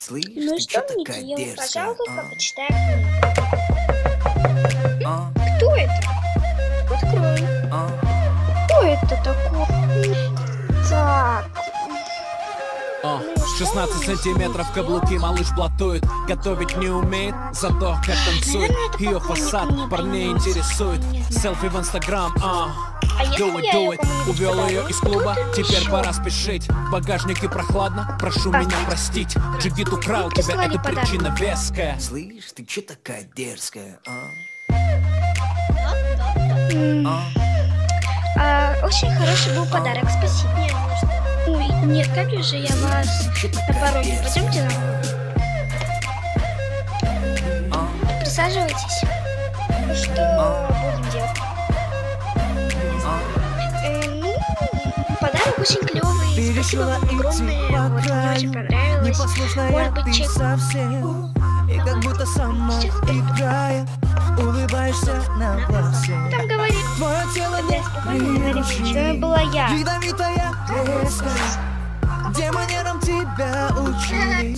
Слышь, Ну ты что, чё такая Микки, дерзкая, пожалуйста, а? почитай книгу. А? Кто это? Открой. А? Кто это такой? Так. 16 сантиметров каблуки малыш блатует. Готовить не умеет, зато как танцует. Наверное, это Ее поклонник фасад мне парней принес. интересует. Не знаю. Селфи в инстаграм, А если do it, я do её it. кому-нибудь Увел подарю? ее из клуба, Кто-то теперь ещё. пора спешить. В багажнике прохладно, прошу меня простить. Джигит украл тебя, прислали это подарок. причина веская. Слышь, ты чё такая дерзкая, а? Очень хороший был подарок, спасибо. Ой, нет, как же я вас на пороге. Пойдемте на Присаживайтесь. Что будем делать? Ну, подарок очень клевый. Спасибо вам огромное. Вот, мне очень понравилось. Может быть, чек. совсем. И как будто сама играя, улыбаешься на глазе. Там говорит. Твое тело Да, спокойно говори, причем была я. ядовитая резкая. Где манерам тебя учили?